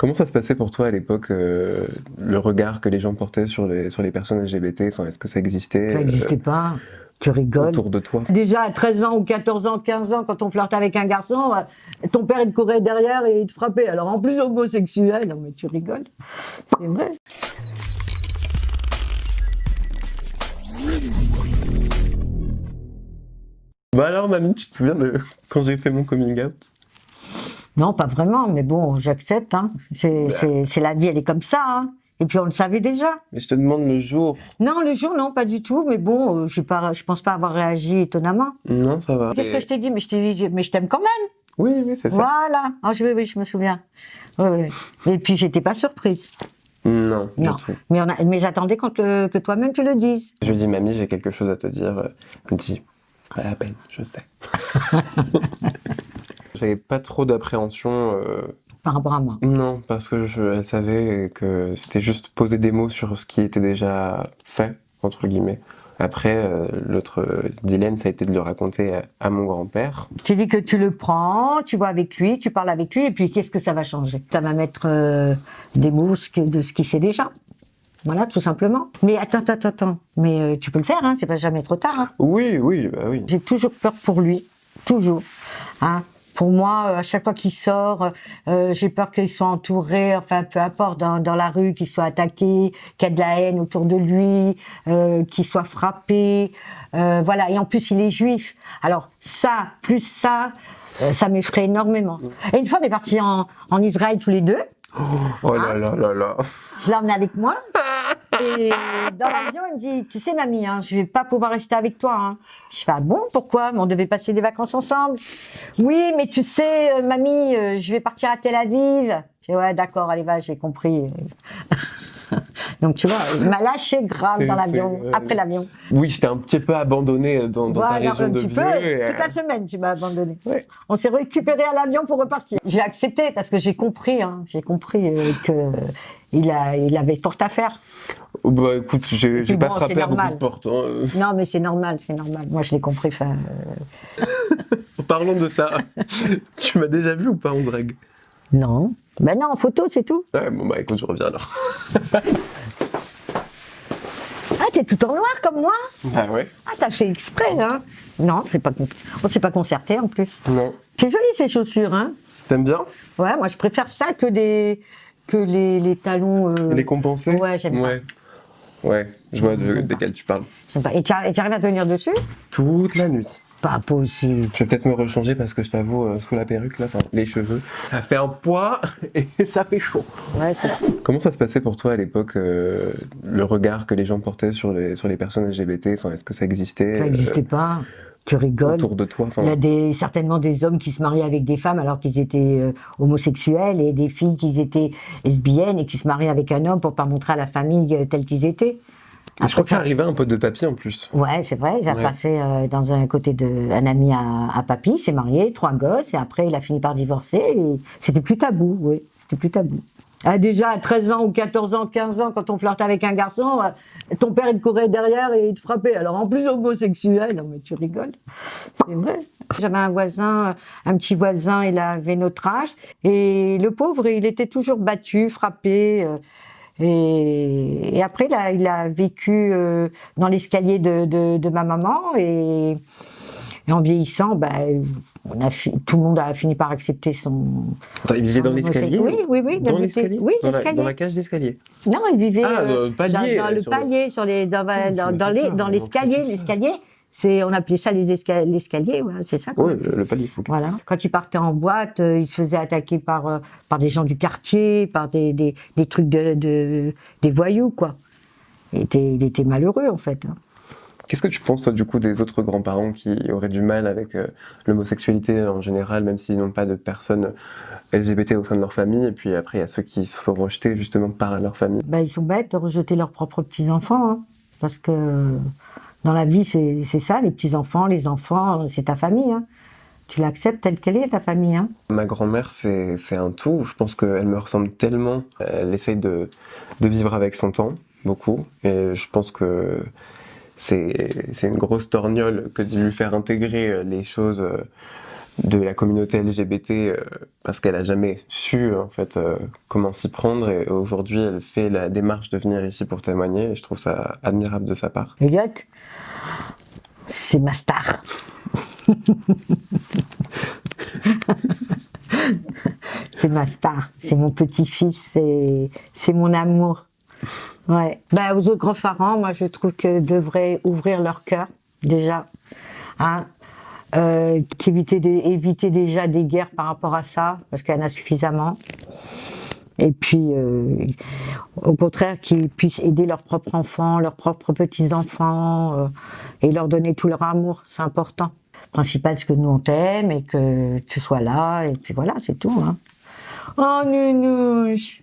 Comment ça se passait pour toi à l'époque, le regard que les gens portaient sur les personnes LGBT? Enfin, est-ce que ça existait Ça n'existait pas. Tu rigoles. autour de toi? Déjà à 13 ans ou 14 ans, 15 ans, quand on flirtait avec un garçon, ton père il te courait derrière et il te frappait. Alors en plus homosexuel, non mais tu rigoles. C'est vrai. Bah alors, mamie, tu te souviens de quand j'ai fait mon coming out? Non, pas vraiment, mais bon, j'accepte. Hein. C'est la vie, elle est comme ça. Hein. Et puis on le savait déjà. Mais je te demande le jour. Non, le jour, non, pas du tout. Mais bon, je pense pas avoir réagi étonnamment. Non, ça va. Qu'est-ce que je t'ai dit? Mais je t'ai dit, mais je t'aime quand même. Oui, oui, c'est ça. Voilà. Ah, oui, je me souviens. Oui, oui. Et puis j'étais pas surprise. Non, Non. du tout. Mais j'attendais que toi-même tu le dises. Je lui dis, mamie, j'ai quelque chose à te dire. Elle me dit, c'est pas la peine, je sais. J'avais pas trop d'appréhension. Par rapport à moi. Non, parce que elle savait que c'était juste poser des mots sur ce qui était déjà fait, entre guillemets. Après, l'autre dilemme, ça a été de le raconter à mon grand-père. Je t'ai dit que tu le prends, tu vois avec lui, tu parles avec lui, et puis qu'est-ce que ça va changer? Ça va mettre des mots de ce qu'il sait déjà. Voilà, tout simplement. Mais attends. Mais tu peux le faire, hein, c'est pas jamais trop tard. Hein. Oui, oui, bah oui. J'ai toujours peur pour lui, toujours. Hein. Pour moi, à chaque fois qu'il sort, j'ai peur qu'il soit entouré, enfin peu importe, dans la rue, qu'il soit attaqué, qu'il y ait de la haine autour de lui, qu'il soit frappé. Voilà, et en plus il est juif. Alors ça, plus ça, ça m'effraie énormément. Et une fois, on est partis en Israël tous les deux. Oh là là là là. Je l'ai emmené avec moi. Et dans l'avion, il me dit, tu sais, mamie, hein, je vais pas pouvoir rester avec toi. Hein. Je fais, ah bon, pourquoi? Mais on devait passer des vacances ensemble. Oui, mais tu sais, mamie, je vais partir à Tel Aviv. Je fais, ouais, d'accord, allez, va, j'ai compris. Donc, tu vois, il m'a lâché grave dans l'avion, après l'avion. Oui, j'étais un petit peu abandonné dans ta Voilà, région de toute vieux. la semaine, tu m'as abandonné. Ouais. On s'est récupéré à l'avion pour repartir. J'ai accepté parce que j'ai compris que il avait porte à faire. Bah écoute, j'ai puis pas bon, frappé c'est à beaucoup normal. de portes. Hein. Non, mais c'est normal. Moi, je l'ai compris. Parlons de ça. Tu m'as déjà vu ou pas en drague? Non. Ben non, en photo, c'est tout. Ouais, bon bah écoute, je reviens alors. Ah, t'es tout en noir comme moi? Ah ouais? Ah, t'as fait exprès, hein? Non, on s'est pas concerté en plus. Non. C'est joli ces chaussures, hein? T'aimes bien? Ouais, moi je préfère ça que les talons. Les compenser? Ouais, j'aime pas. Ouais, je vois desquels tu parles. J'aime pas. Et tu arrives à tenir dessus? Toute la nuit. Pas possible. Je vais peut-être me rechanger parce que je t'avoue, sous la perruque, là, enfin, les cheveux, ça fait un poids et ça fait chaud. Ouais, c'est ça. Comment ça se passait pour toi à l'époque, le regard que les gens portaient sur les personnes LGBT? Enfin, est-ce que ça existait Ça n'existait pas. Tu rigoles. autour de toi? Enfin, Il y a certainement des hommes qui se mariaient avec des femmes alors qu'ils étaient homosexuels et des filles qui étaient lesbiennes et qui se mariaient avec un homme pour pas montrer à la famille tels qu'ils étaient. je crois que ça arrivait un peu de papy en plus. Ouais, c'est vrai. J'ai passé dans un côté d'un ami à papy, s'est marié, 3 gosses et après il a fini par divorcer. Et c'était plus tabou, oui. C'était plus tabou. Ah, déjà à 13 ans ou 14 ans, 15 ans, quand on flirtait avec un garçon, ton père il te courait derrière et il te frappait. Alors en plus homosexuel, non mais tu rigoles, c'est vrai. J'avais un petit voisin, il avait notre âge et le pauvre, il était toujours battu, frappé. Et après, il a vécu dans l'escalier de ma maman et en vieillissant, tout le monde a fini par accepter son. Attends, il vivait dans l'escalier? Oui. Dans l'escalier? Oui, dans la cage d'escalier? Non, il vivait dans le palier. dans le palier, dans l'escalier. L'escalier, on appelait ça l'escalier, voilà, c'est ça. Oui, le palier. Okay. Voilà. Quand il partait en boîte, il se faisait attaquer par des gens du quartier, par des trucs des voyous, quoi. Il était malheureux, en fait. Hein. Qu'est-ce que tu penses, toi, du coup, des autres grands-parents qui auraient du mal avec l'homosexualité en général, même s'ils n'ont pas de personnes LGBT au sein de leur famille, et puis après, il y a ceux qui se font rejeter justement par leur famille? Ils sont bêtes de rejeter leurs propres petits-enfants, hein, parce que dans la vie, c'est ça, les petits-enfants, les enfants, c'est ta famille. Hein. Tu l'acceptes telle qu'elle est, ta famille. Hein. Ma grand-mère, c'est un tout. Je pense qu'elle me ressemble tellement. Elle essaye de vivre avec son temps, beaucoup, et je pense que c'est une grosse torgnole que de lui faire intégrer les choses de la communauté LGBT parce qu'elle a jamais su en fait comment s'y prendre et aujourd'hui elle fait la démarche de venir ici pour témoigner et je trouve ça admirable de sa part. Elliot, c'est ma star. C'est ma star, c'est mon petit-fils, c'est mon amour. Ouais. Ben, aux autres grands-parents, moi je trouve que devraient ouvrir leur cœur déjà, hein, éviter déjà des guerres par rapport à ça, parce qu'il y en a suffisamment. Et puis, au contraire, qu'ils puissent aider leurs propres enfants, leurs propres petits-enfants, et leur donner tout leur amour, c'est important. Le principal, c'est que nous on t'aime et que tu sois là, et puis voilà, c'est tout. Hein. Oh, nounouche.